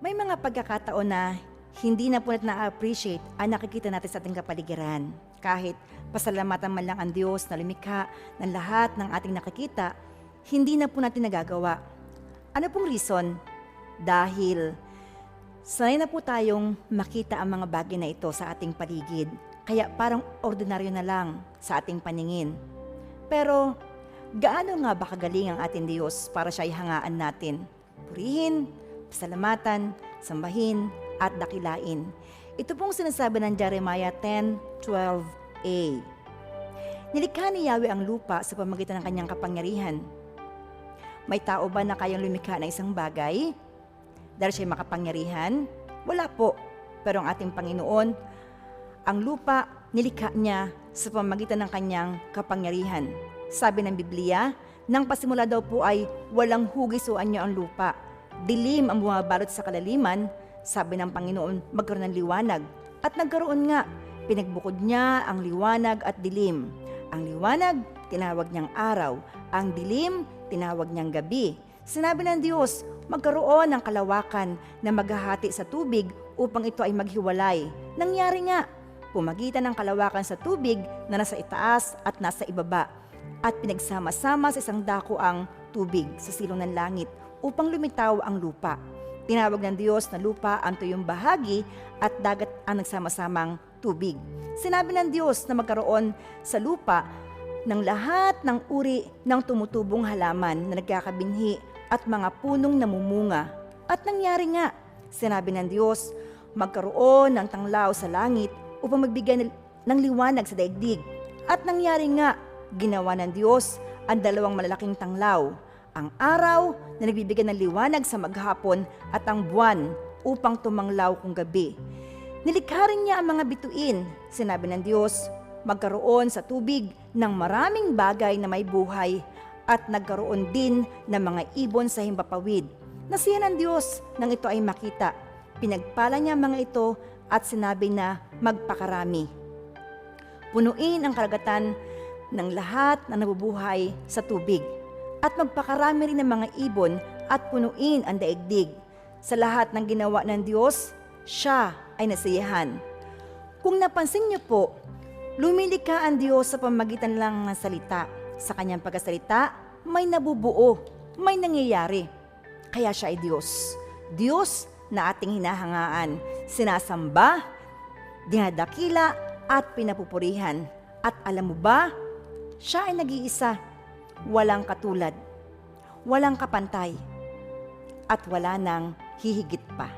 May mga pagkakataon na hindi na po natin na-appreciate ang nakikita natin sa ating kapaligiran. Kahit pasalamatan man lang ang Diyos na lumikha ng lahat ng ating nakikita, hindi na po natin nagagawa. Ano pong reason? Dahil sanay na po tayong makita ang mga bagay na ito sa ating paligid. Kaya parang ordinaryo na lang sa ating paningin. Pero gaano nga ba kagaling ang ating Diyos para siya ihangaan natin? Purihin, pasalamatan, sambahin, at dakilain. Ito pong sinasabi ng Jeremiah 10:12a. Nilikha ni Yahweh ang lupa sa pamamagitan ng kanyang kapangyarihan. May tao ba na kayang lumikha ng isang bagay dahil siya'y makapangyarihan? Wala po. Pero ang ating Panginoon, ang lupa, nilikha niya sa pamamagitan ng kanyang kapangyarihan. Sabi ng Biblia, nang pasimula daw po ay walang hugis o anyo ang lupa. Dilim ang bumabalot sa kalaliman, sabi ng Panginoon, magkaroon ng liwanag. At nagkaroon nga, pinagbukod niya ang liwanag at dilim. Ang liwanag, tinawag niyang araw. Ang dilim, tinawag niyang gabi. Sinabi ng Diyos, magkaroon ng kalawakan na maghahati sa tubig upang ito ay maghiwalay. Nangyari nga, pumagitan ng kalawakan sa tubig na nasa itaas at nasa ibaba. At pinagsama-sama sa isang dako ang tubig sa silong ng langit upang lumitaw ang lupa. Tinawag ng Diyos na lupa ang tuyong bahagi at dagat ang nagsama-samang tubig. Sinabi ng Diyos na magkaroon sa lupa ng lahat ng uri ng tumutubong halaman na nagkakabinhi at mga punong namumunga. At nangyari nga, sinabi ng Diyos, magkaroon ng tanglaw sa langit upang magbigay ng liwanag sa daigdig. At nangyari nga, ginawa ng Diyos ang dalawang malalaking tanglaw, ang araw na nagbibigay ng liwanag sa maghapon at ang buwan upang tumanglaw kung gabi. Nilikha rin niya ang mga bituin. Sinabi ng Diyos, magkaroon sa tubig ng maraming bagay na may buhay at nagkaroon din ng mga ibon sa himpapawid. Nasiya ng Diyos nang ito ay makita. Pinagpala niya mga ito at sinabi na magpakarami. Punuin ang karagatan ng lahat na nabubuhay sa tubig at magpakarami rin ng mga ibon at punuin ang daigdig. Sa lahat ng ginawa ng Diyos, siya ay nasiyahan. Kung napansin niyo po, lumilikha ang Diyos sa pamamagitan lang ng salita. Sa kanyang pagkasalita, may nabubuo, may nangyayari. Kaya siya ay Diyos. Diyos na ating hinahangaan, sinasamba, dinadakila at pinapupurihan. At alam mo ba, siya ay nag-iisa, walang katulad, walang kapantay, at wala nang hihigit pa.